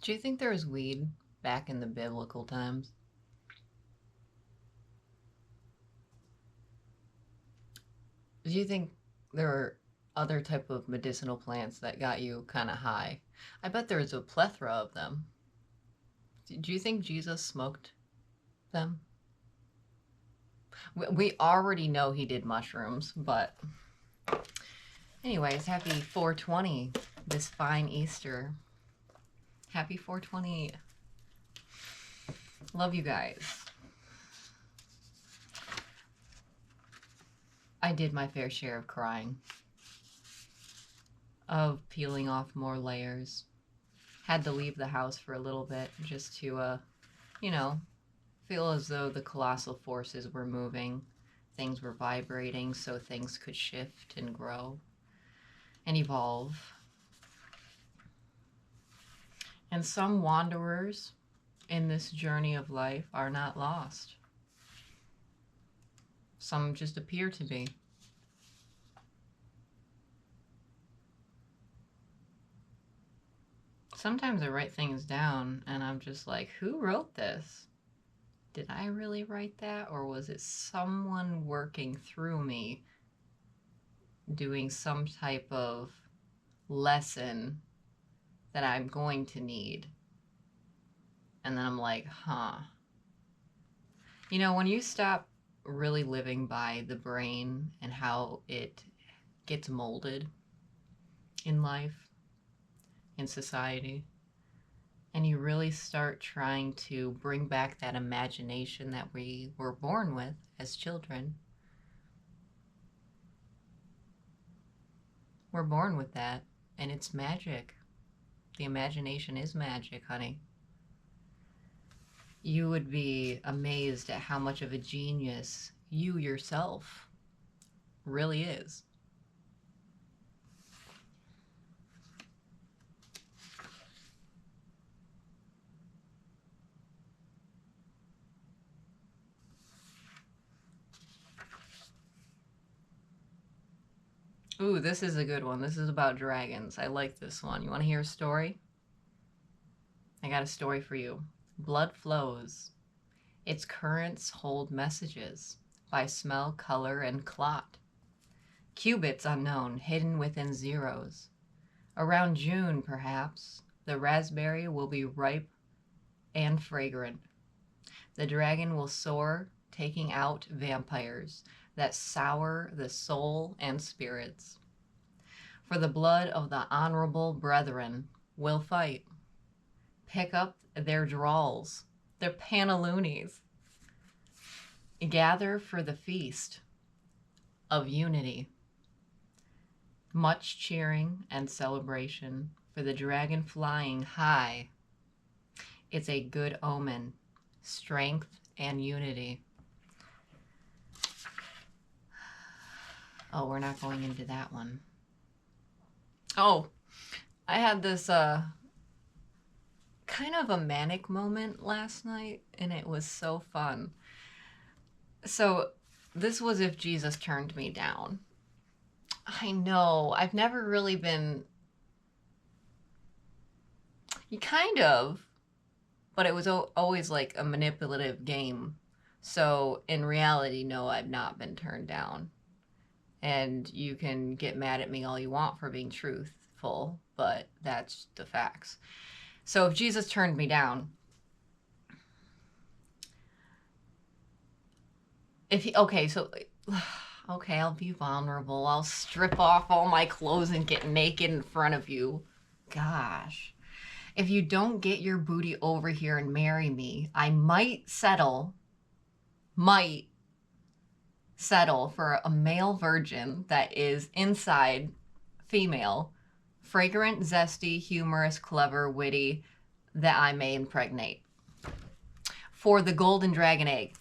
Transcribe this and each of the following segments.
Do you think there was weed back in the biblical times? Do you think there were other type of medicinal plants that got you kind of high? I bet there was a plethora of them. Do you think Jesus smoked them? We already know he did mushrooms, but anyways, happy 420 this fine Easter. Happy 420. Love you guys. I did my fair share of crying, of peeling off more layers. Had to leave the house for a little bit just to, you know, feel as though the colossal forces were moving. Things were vibrating so things could shift and grow and evolve. And some wanderers in this journey of life are not lost. Some just appear to be. Sometimes I write things down and I'm just like, who wrote this? Did I really write that? Or was it someone working through me doing some type of lesson that I'm going to need? And then I'm like, huh. You know, when you stop really living by the brain and how it gets molded in life, in society, and you really start trying to bring back that imagination that we were born with as children. We're born with that, and it's magic. The imagination is magic, honey. You would be amazed at how much of a genius you yourself really is. Ooh, this is a good one. This is about dragons. I like this one. You want to hear a story? I got a story for you. Blood flows. Its currents hold messages by smell, color, and clot. Qubits unknown, hidden within zeros. Around June, perhaps, the raspberry will be ripe and fragrant. The dragon will soar, taking out vampires that sour the soul and spirits. For the blood of the honorable brethren will fight. Pick up their drawls, their pantaloonies. Gather for the feast of unity. Much cheering and celebration for the dragon flying high. It's a good omen, strength and unity. Oh, we're not going into that one. Oh, I had this kind of a manic moment last night, and it was so fun. So this was if Jesus turned me down. I know, I've never really been... Kind of, but it was always like a manipulative game. So in reality, no, I've not been turned down. And you can get mad at me all you want for being truthful, but that's the facts. So if Jesus turned me down, if he, okay, I'll be vulnerable. I'll strip off all my clothes and get naked in front of you. Gosh. If you don't get your booty over here and marry me, I might settle for a male virgin that is inside female, fragrant, zesty, humorous, clever, witty, that I may impregnate. For the golden dragon egg.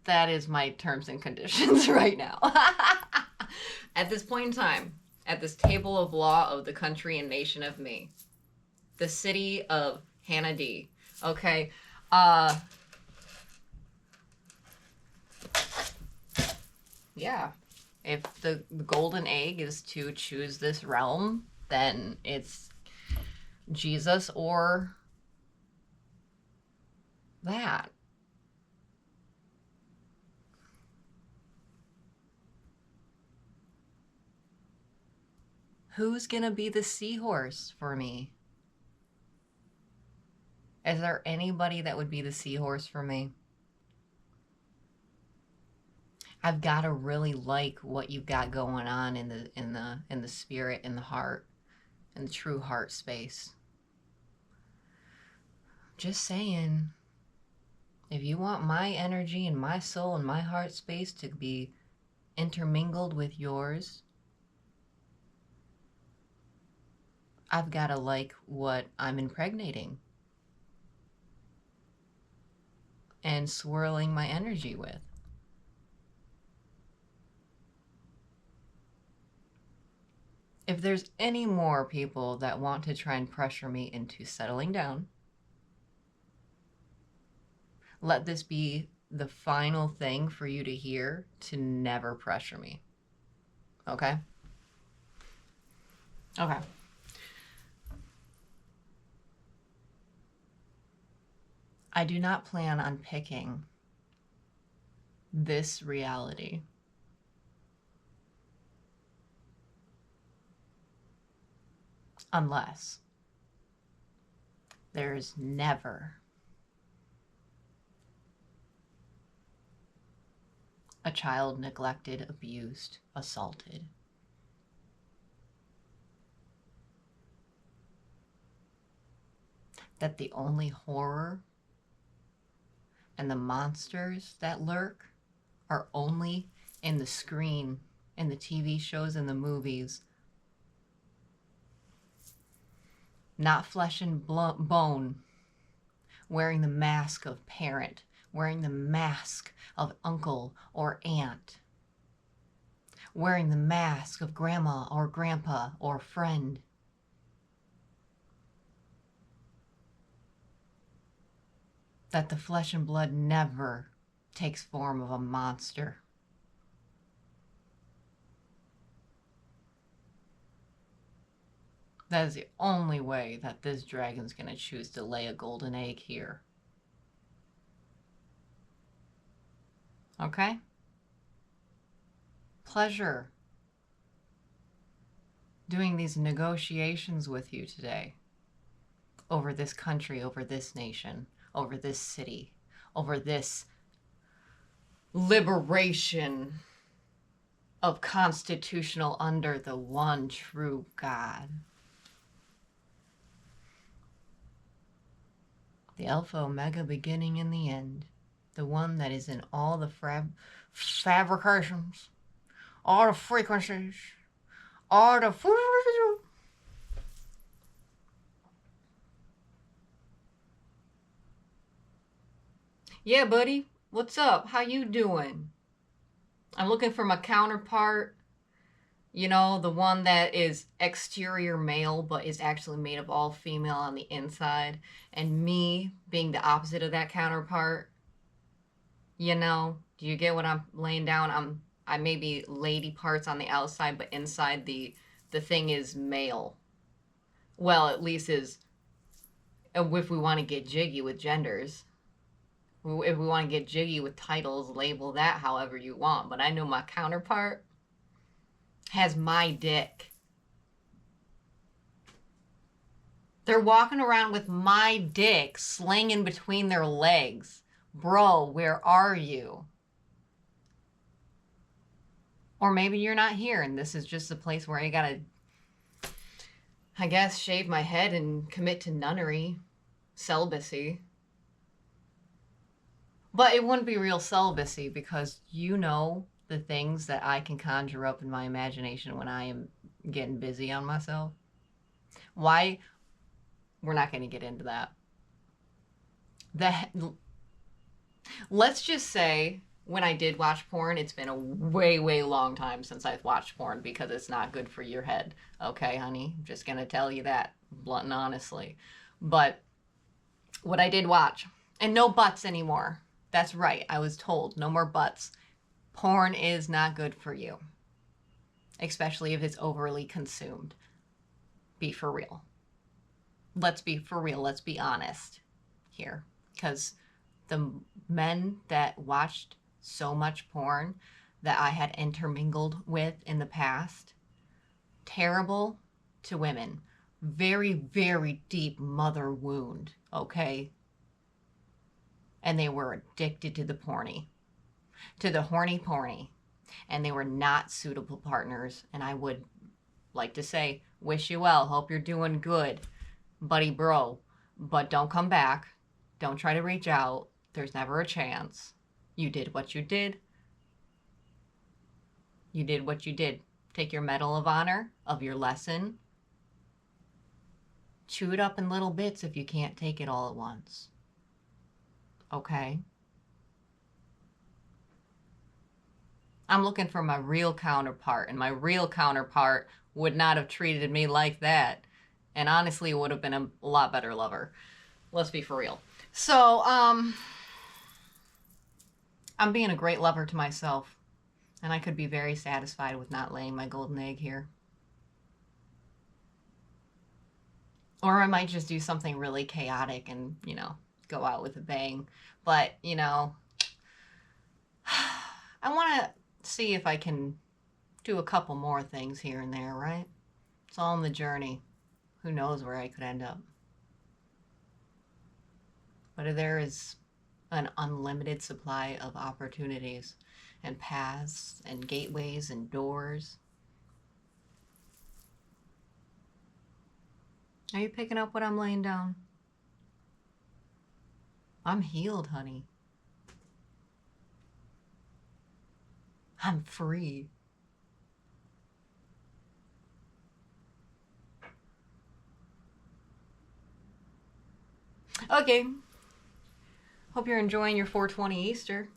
That is my terms and conditions right now. At this point in time, at this table of law of the country and nation of me, the city of Hannah D. Okay, yeah, if the golden egg is to choose this realm, then it's Jesus or that. Who's gonna be the seahorse for me? Is there anybody that would be the seahorse for me? I've got to really like what you've got going on in the spirit, in the heart, in the true heart space. Just saying, if you want my energy and my soul and my heart space to be intermingled with yours, I've got to like what I'm impregnating and swirling my energy with. If there's any more people that want to try and pressure me into settling down, let this be the final thing for you to hear, to never pressure me. Okay? Okay. I do not plan on picking this reality. Unless there's never a child neglected, abused, assaulted. That the only horror and the monsters that lurk are only in the screen, in the TV shows and the movies. Not flesh and bone, wearing the mask of parent, wearing the mask of uncle or aunt, wearing the mask of grandma or grandpa or friend. That the flesh and blood never takes form of a monster. That is the only way that this dragon's going to choose to lay a golden egg here. Okay? Pleasure doing these negotiations with you today over this country, over this nation, over this city, over this liberation of constitutional under the one true God. The Alpha, Omega, beginning and the end. The one that is in all the fabrications, all the frequencies, all the... Yeah, buddy. What's up? How you doing? I'm looking for my counterpart. You know, the one that is exterior male, but is actually made of all female on the inside. And me being the opposite of that counterpart. You know, do you get what I'm laying down? I may be lady parts on the outside, but inside the thing is male. Well, at least is, if we want to get jiggy with genders. If we want to get jiggy with titles, label that however you want. But I know my counterpart has my dick. They're walking around with my dick slinging between their legs. Bro, where are you? Or maybe you're not here and this is just a place where I gotta, I guess, shave my head and commit to nunnery, celibacy. But it wouldn't be real celibacy because you know the things that I can conjure up in my imagination when I am getting busy on myself. Why? We're not going to get into that. Let's just say when I did watch porn, it's been a way, way long time since I've watched porn because it's not good for your head. Okay, honey? I'm just going to tell you that blunt and honestly. But what I did watch, and no butts anymore. That's right. I was told no more butts. Porn is not good for you, especially if it's overly consumed. be for real. Let's be for real. Let's be honest here. Because the men that watched so much porn that I had intermingled with in the past, terrible to women. Very, very deep mother wound, okay? And they were addicted to the porny, to the horny porny. And they were not suitable partners. And I would like to say, wish you well, hope you're doing good, buddy bro. But don't come back. Don't try to reach out. There's never a chance. You did what you did. You did what you did. Take your Medal of Honor of your lesson. Chew it up in little bits if you can't take it all at once. Okay? I'm looking for my real counterpart, and my real counterpart would not have treated me like that. And honestly, would have been a lot better lover. Let's be for real. So, I'm being a great lover to myself. And I could be very satisfied with not laying my golden egg here. Or I might just do something really chaotic and, you know, go out with a bang. But, you know, I want to see if I can do a couple more things here and there, right? It's all in the journey. Who knows where I could end up. But there is an unlimited supply of opportunities and paths and gateways and doors. Are you picking up what I'm laying down? I'm healed, honey. I'm free. Okay. Hope you're enjoying your 420 Easter.